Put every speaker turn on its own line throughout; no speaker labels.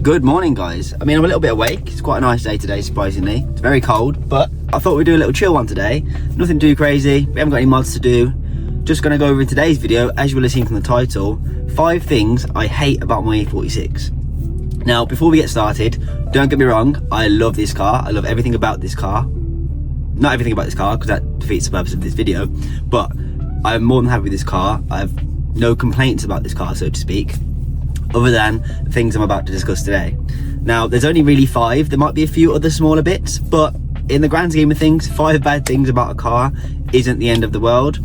Good morning, guys. I mean, I'm a little bit awake. It's quite a nice day today, surprisingly. It's very cold, but I thought we'd do a little chill one today. Nothing too crazy. We haven't got any mods to do. Just gonna go over in today's video, as you will have seen from the title, 5 things I hate about my E46. Now, before we get started, don't get me wrong, I love this car. I love everything about this car. Not everything about this car, because that defeats the purpose of this video, but I'm more than happy with this car. I have no complaints about this car, so to speak, other than the things I'm about to discuss today. Now, there's only really 5. There might be a few other smaller bits, but in the grand scheme of things, 5 bad things about a car isn't the end of the world.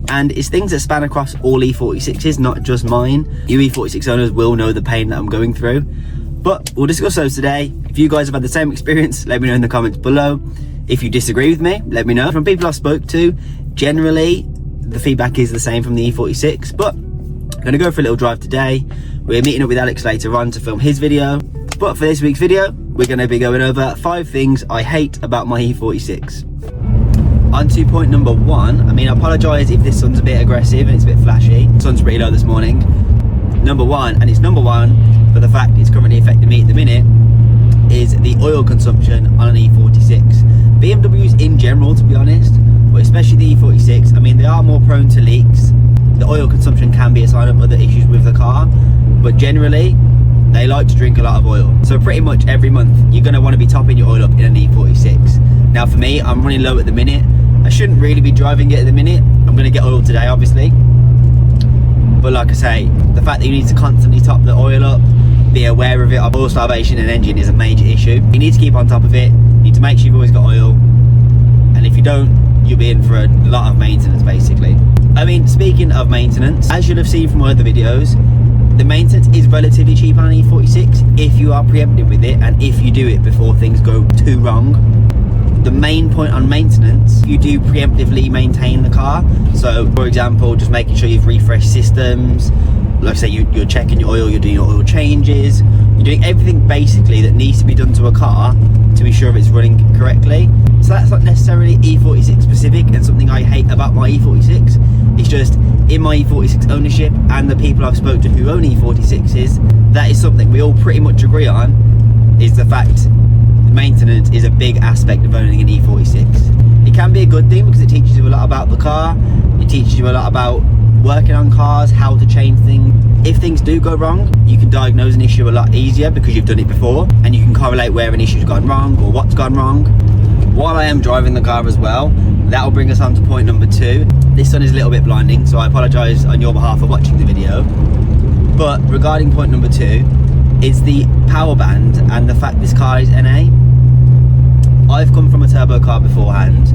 And it's things that span across all E46s, not just mine. You E46 owners will know the pain that I'm going through. But we'll discuss those today. If you guys have had the same experience, let me know in the comments below. If you disagree with me, let me know. From people I've spoke to, generally, the feedback is the same from the E46, but I'm gonna go for a little drive today. We're meeting up with Alex later on to film his video. But for this week's video, we're gonna be going over 5 things I hate about my E46. On to point number 1. I mean, I apologise if this sun's a bit aggressive and it's a bit flashy. The sun's pretty low this morning. Number 1, and it's number 1 for the fact it's currently affecting me at the minute, is the oil consumption on an E46. BMWs in general, to be honest, but especially the E46, I mean, they are more prone to leaks. The oil consumption can be a sign of other issues with the car, but generally, they like to drink a lot of oil. So pretty much every month, you're gonna wanna be topping your oil up in an E46. Now for me, I'm running low at the minute. I shouldn't really be driving it at the minute. I'm gonna get oil today, obviously. But like I say, the fact that you need to constantly top the oil up, be aware of it. Oil starvation in an engine is a major issue. You need to keep on top of it. You need to make sure you've always got oil. And if you don't, you'll be in for a lot of maintenance, basically. I mean, speaking of maintenance, as you'll have seen from my other videos, the maintenance is relatively cheap on an E46 if you are preemptive with it and if you do it before things go too wrong. The main point on maintenance, you do preemptively maintain the car. So, for example, just making sure you've refreshed systems. Like I say, you're checking your oil, you're doing your oil changes. You're doing everything basically that needs to be done to a car to be sure it's running correctly. So that's not necessarily E46 specific and something I hate about my E46. It's just in my E46 ownership and the people I've spoke to who own E46s, that is something we all pretty much agree on, is the fact maintenance is a big aspect of owning an E46. It can be a good thing because it teaches you a lot about the car. It teaches you a lot about working on cars, how to change things. If things do go wrong, you can diagnose an issue a lot easier because you've done it before, and you can correlate where an issue's gone wrong or what's gone wrong. While I am driving the car as well, that will bring us on to point number 2. This sun is a little bit blinding, so I apologise on your behalf for watching the video. But regarding point number 2, it's the power band and the fact this car is NA. I've come from a turbo car beforehand.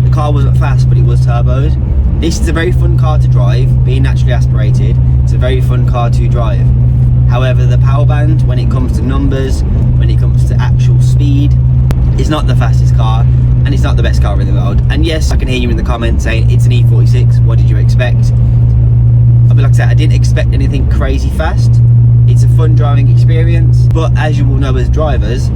The car wasn't fast, but it was turboed. This is a very fun car to drive, being naturally aspirated. It's a very fun car to drive. However, the power band, when it comes to numbers, when it comes to actual speed, is not the fastest car, and it's not the best car in the world. And yes, I can hear you in the comments saying it's an E46, what did you expect? But like I said, I didn't expect anything crazy fast. It's a fun driving experience, but as you will know as drivers,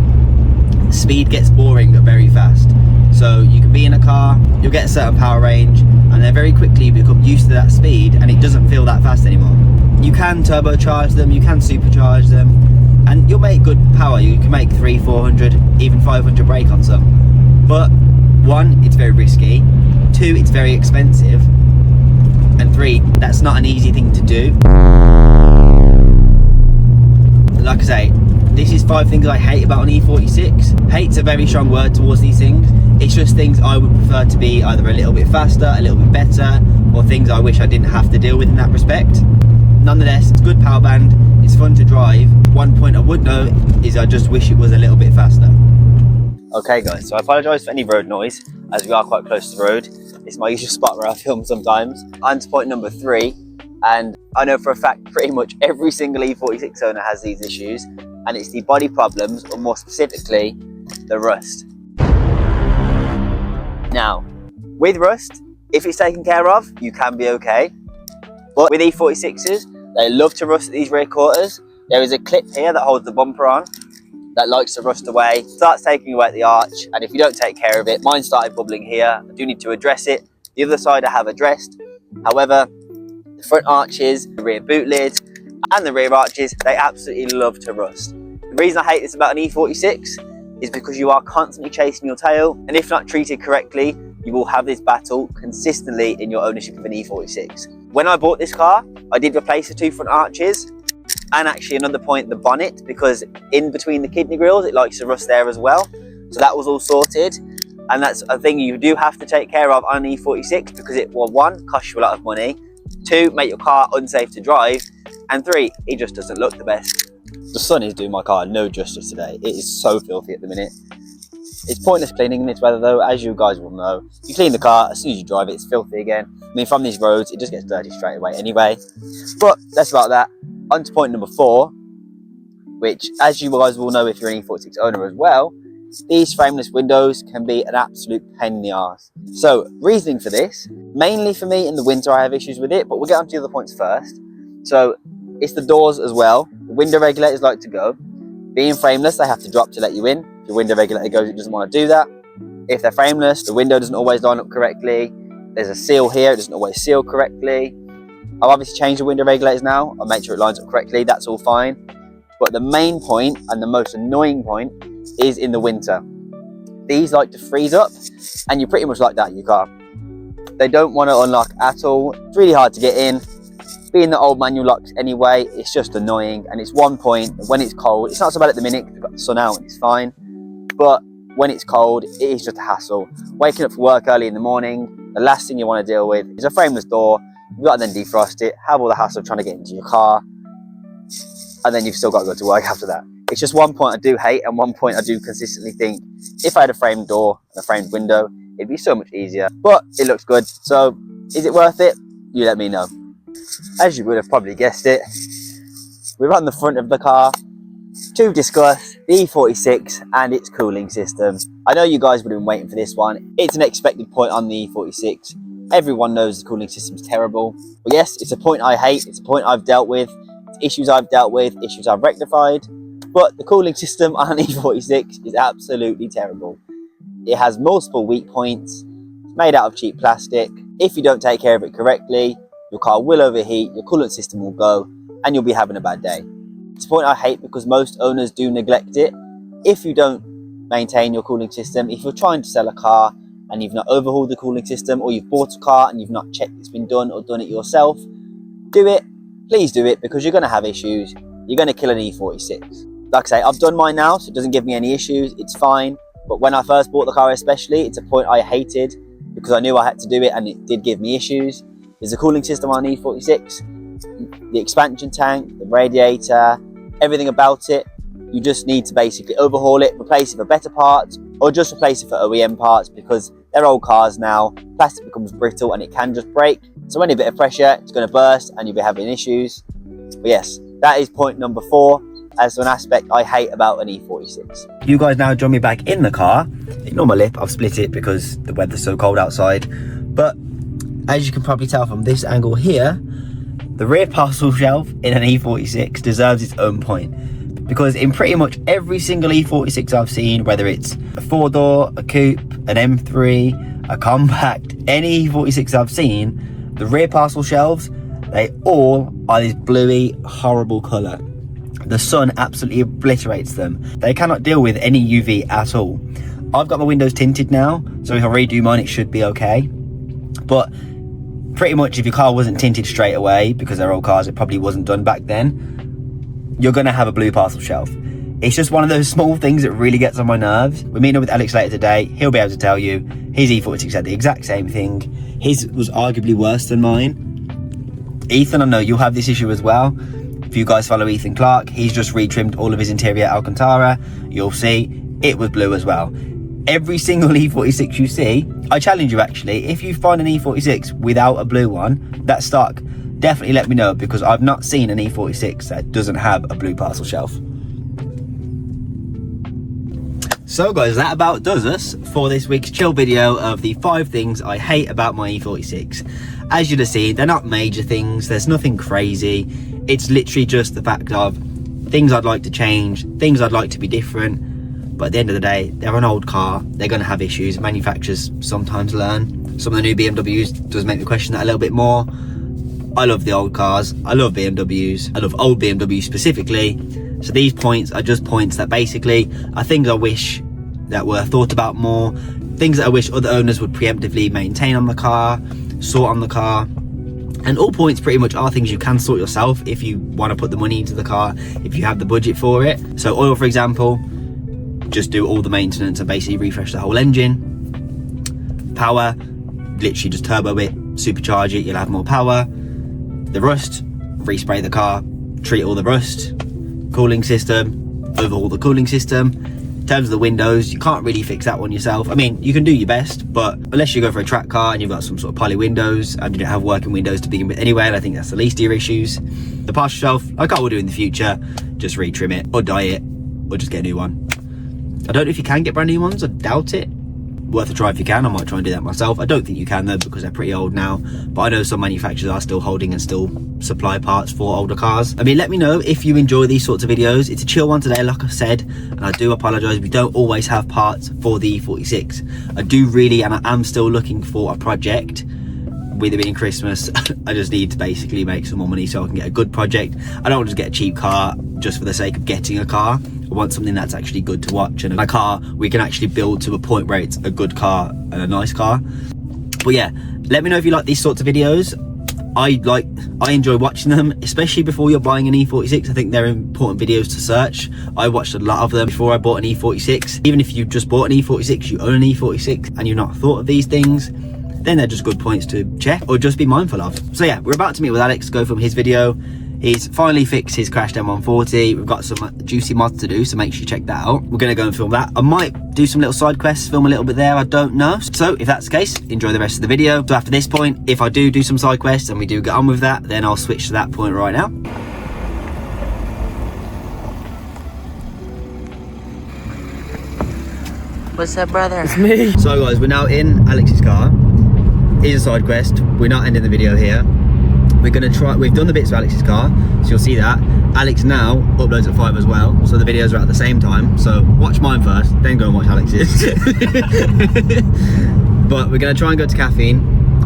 speed gets boring very fast. So you can be in a car, you'll get a certain power range, and then very quickly you become used to that speed and it doesn't feel that fast anymore. You can turbocharge them, you can supercharge them, and you'll make good power. You can make 300, 400, even 500 brake on some. But 1, it's very risky. 2, it's very expensive. And 3, that's not an easy thing to do. Like I say, this is 5 things I hate about an E46. Hate's a very strong word towards these things. It's just things I would prefer to be either a little bit faster, a little bit better, or things I wish I didn't have to deal with in that respect. Nonetheless, it's a good power band, it's fun to drive. 1 point I would note is I just wish it was a little bit faster. Okay guys, so I apologise for any road noise, as we are quite close to the road. It's my usual spot where I film sometimes. On to point number 3, and I know for a fact pretty much every single E46 owner has these issues, and it's the body problems, or more specifically, the rust. Now, with rust, if it's taken care of, you can be okay. But with E46s, they love to rust at these rear quarters. There is a clip here that holds the bumper on that likes to rust away, starts taking away at the arch, and if you don't take care of it, mine started bubbling here. I do need to address it. The other side I have addressed. However, the front arches, the rear boot lid, and the rear arches, they absolutely love to rust. The reason I hate this about an E46 is because you are constantly chasing your tail, and if not treated correctly, you will have this battle consistently in your ownership of an E46. When I bought this car, I did replace the two front arches, and actually another point, the bonnet, because in between the kidney grills, it likes to rust there as well. So that was all sorted. And that's a thing you do have to take care of on an E46 because it will, one, cost you a lot of money, two, make your car unsafe to drive, and three, it just doesn't look the best. The sun is doing my car no justice today. It is so filthy at the minute. It's pointless cleaning in this weather though, as you guys will know. You clean the car, as soon as you drive it, it's filthy again. I mean, from these roads, it just gets dirty straight away anyway. But that's about that. On to point number 4, which, as you guys will know if you're an E46 owner as well, these frameless windows can be an absolute pain in the arse. So, reasoning for this, mainly for me in the winter I have issues with it, but we'll get on to the other points first. So, it's the doors as well. The window regulators like to go. Being frameless, they have to drop to let you in. If your window regulator goes, it doesn't want to do that. If they're frameless, the window doesn't always line up correctly. There's a seal here, it doesn't always seal correctly. I've obviously changed the window regulators now. I'll make sure it lines up correctly, that's all fine. But the main point, and the most annoying point, is in the winter. These like to freeze up, and you're pretty much like that in your car. They don't want to unlock at all. It's really hard to get in. Being the old manual locks anyway, it's just annoying. And it's one point, when it's cold, it's not so bad at the minute because we've got the sun out and it's fine. But when it's cold, it is just a hassle. Waking up for work early in the morning, the last thing you want to deal with is a frameless door. You've got to then defrost it, have all the hassle of trying to get into your car, and then you've still got to go to work after that. It's just one point I do hate, and one point I do consistently think, if I had a framed door and a framed window, it'd be so much easier. But it looks good, so is it worth it? You let me know. As you would have probably guessed it, we're on the front of the car to discuss the E46 and its cooling system. I know you guys would have been waiting for this one. It's an expected point on the E46. Everyone knows the cooling system's terrible. But yes, it's a point I hate, it's a point I've dealt with, it's issues I've dealt with, issues I've rectified. But the cooling system on an E46 is absolutely terrible. It has multiple weak points, it's made out of cheap plastic. If you don't take care of it correctly, your car will overheat, your coolant system will go, and you'll be having a bad day. It's a point I hate because most owners do neglect it. If you don't maintain your cooling system, if you're trying to sell a car and you've not overhauled the cooling system, or you've bought a car and you've not checked it's been done or done it yourself, do it. Please do it, because you're going to have issues. You're going to kill an E46. Like I say, I've done mine now, so it doesn't give me any issues. It's fine. But when I first bought the car especially, it's a point I hated because I knew I had to do it and it did give me issues. There's a cooling system on an E46, the expansion tank, the radiator, everything about it. You just need to basically overhaul it, replace it for better parts, or just replace it for OEM parts, because they're old cars now. Plastic becomes brittle and it can just break. So any bit of pressure, it's going to burst and you'll be having issues. But yes, that is point number 4 as an aspect I hate about an E46. You guys now join me back in the car. Ignore my lip, I've split it because the weather's so cold outside. But as you can probably tell from this angle here, the rear parcel shelf in an E46 deserves its own point. Because in pretty much every single E46 I've seen, whether it's a 4-door, a coupe, an M3, a compact, any E46 I've seen, the rear parcel shelves, they all are this bluey, horrible colour. The sun absolutely obliterates them. They cannot deal with any UV at all. I've got my windows tinted now, so if I redo mine, it should be okay. But pretty much if your car wasn't tinted straight away, because they're old cars, it probably wasn't done back then, you're going to have a blue parcel shelf. It's just one of those small things that really gets on my nerves. We're meeting up with Alex later today. He'll be able to tell you his E46 had the exact same thing. His was arguably worse than mine. Ethan, I know you'll have this issue as well. If you guys follow Ethan Clark, he's just retrimmed all of his interior Alcantara. You'll see it was blue as well. Every single E46 you see, I challenge you actually, if you find an E46 without a blue one that's stock, definitely let me know, because I've not seen an E46 that doesn't have a blue parcel shelf. So guys, that about does us for this week's chill video of the 5 things I hate about my E46. As you'll have seen, they're not major things, there's nothing crazy. It's literally just the fact of things I'd like to change, things I'd like to be different. But at the end of the day, they're an old car, they're going to have issues. Manufacturers sometimes learn. Some of the new BMWs does make me question that a little bit more. I love the old cars, I love BMWs, I love old BMWs specifically, So these points are just points that basically are things I wish that were thought about more, things that I wish other owners would preemptively maintain on the car, sort on the car. And all points pretty much are things you can sort yourself if you want to put the money into the car, if you have the budget for it. So oil, for example, just do all the maintenance and basically refresh the whole engine. Power, literally just turbo it, supercharge it, you'll have more power. The rust, respray the car, treat all the rust. Cooling system, overhaul the cooling system. In terms of the windows, you can't really fix that one yourself. I mean, you can do your best, but unless you go for a track car and you've got some sort of poly windows and you don't have working windows to begin with anyway, and I think that's the least of your issues. The partial shelf, like I will do in the future, just retrim it or dye it or just get a new one. I don't know if you can get brand new ones, I doubt it. Worth a try if you can. I might try and do that myself. I don't think you can though, because they're pretty old now, but I know some manufacturers are still holding and still supply parts for older cars. I mean, let me know if you enjoy these sorts of videos. It's a chill one today, like I said, and I do apologize, we don't always have parts for the E46. I do really, and I am still looking for a project. With it being Christmas, I just need to basically make some more money so I can get a good project. I don't want to just get a cheap car just for the sake of getting a car. I want something that's actually good to watch, and a car we can actually build to a point where it's a good car and a nice car. But yeah, let me know if you like these sorts of videos. I enjoy watching them, especially before you're buying an E46. I think they're important videos to search. I watched a lot of them before I bought an E46. Even if you just bought an E46, you own an E46 and you've not thought of these things, then they're just good points to check or just be mindful of. So yeah, we're about to meet with Alex to go from his video. He's finally fixed his crashed M140. We've got some juicy mods to do, so make sure you check that out. We're gonna go and film that. I might do some little side quests, film a little bit there, I don't know. So if that's the case, enjoy the rest of the video. So after this point, if I do some side quests and we do get on with that, then I'll switch to that point right now.
What's up, brother?
It's me. So guys, we're now in Alex's car. Here's a side quest. We're not ending the video here. We're gonna try, we've done the bits of Alex's car, so you'll see that. Alex now uploads at 5 as well, so the videos are at the same time. So watch mine first, then go and watch Alex's. But we're gonna try and go to Caffeine.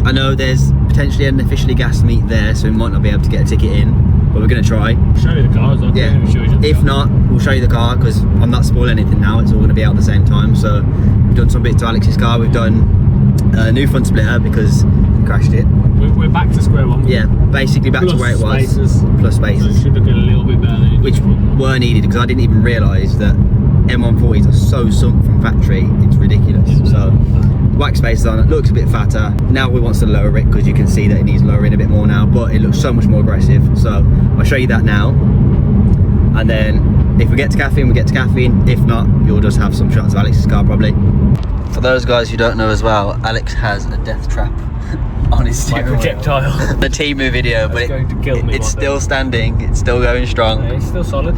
I know there's potentially an officially gas meet there, so we might not be able to get a ticket in, but we're gonna try.
Show you the car as well.
Yeah. If not, we'll show you the car, because I'm not spoiling anything now. It's all gonna be out at the same time. So we've done some bits to Alex's car. We've done a new front splitter because we crashed it.
We're back to square one.
Yeah, basically back to where it was.
Spaces.
Plus spaces.
So it should have been a little bit better than it
Which were needed, because I didn't even realise that M140s are so sunk from factory. It's ridiculous. So wax spaces on it, looks a bit fatter. Now we want to lower it because you can see that it needs lowering a bit more now, but it looks so much more aggressive. So I'll show you that now. And then if we get to Caffeine, we get to Caffeine. If not, you'll just have some shots of Alex's car probably. For those guys who don't know as well, Alex has a death trap on his steering wheel.
projectile.
The Timu video, but
going to kill me
it's still standing, it's still going strong.
Yeah, it's still solid.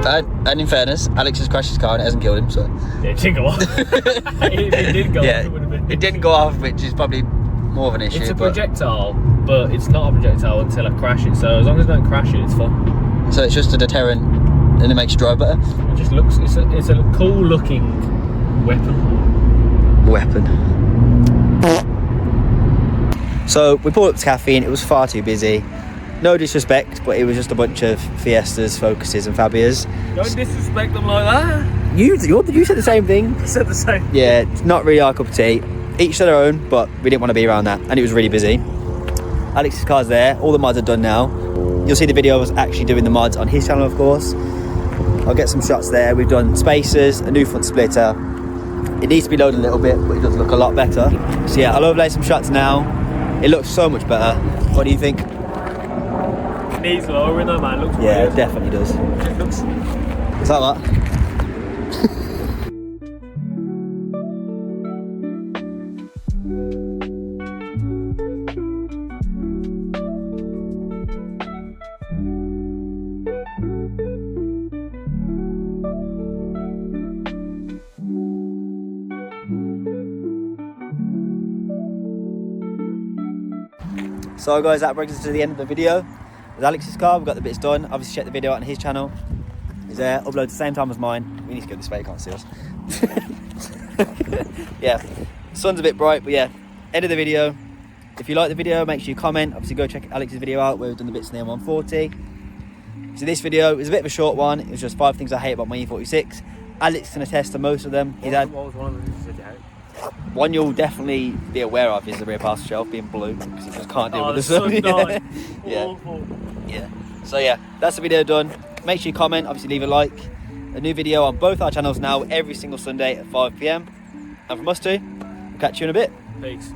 And in fairness, Alex has crashed his car and it hasn't killed him, so.
Yeah, it didn't go off. If it did go
Yeah,
off, it would have been.
it didn't go off, which is probably more of an issue.
It's a
but-
projectile, but it's not a projectile until I crash it. So as long as I don't crash it, it's fun.
So it's just a deterrent and it makes you drive better?
It just looks, it's a cool looking weapon.
So we pulled up to Caffeine, it was far too busy. No disrespect, but it was just a bunch of Fiestas, Focuses and Fabias.
Don't disrespect them like that.
You said the same thing.
I said the same.
Yeah, it's not really our cup of tea. Each to their own, but we didn't want to be around that, and it was really busy. Alex's car's there, all the mods are done now. You'll see the video of us actually doing the mods on his channel, of course. I'll get some shots there. We've done spacers, a new front splitter. It needs to be loaded a little bit, but it does look a lot better. So yeah, I'll overlay some shots now. It looks so much better. What do you think?
It needs lowering though, man. It looks
Yeah,
weird.
it definitely does.
It looks.
Is that that? So guys, that brings us to the end of the video. With Alex's car, we've got the bits done. Obviously check the video out on his channel. He's there, uploads at the same time as mine. We need to go this way, you can't see us. Yeah, sun's a bit bright, but yeah, end of the video. If you like the video, make sure you comment. Obviously go check Alex's video out where we've done the bits in the M140. So this video is a bit of a short one. It was just 5 things I hate about my E46. Alex can attest to most of them. He's had
What was one of them you said you hate?
one you'll definitely be aware of is the rear parcel shelf being blue because he just can't deal with the
sun
sun.
died.
Yeah.
Awful.
Yeah. So yeah, that's the video done. Make sure you comment, obviously leave a like. A new video on both our channels now every single Sunday at 5 PM. And from us two, we'll catch you in a bit.
Peace.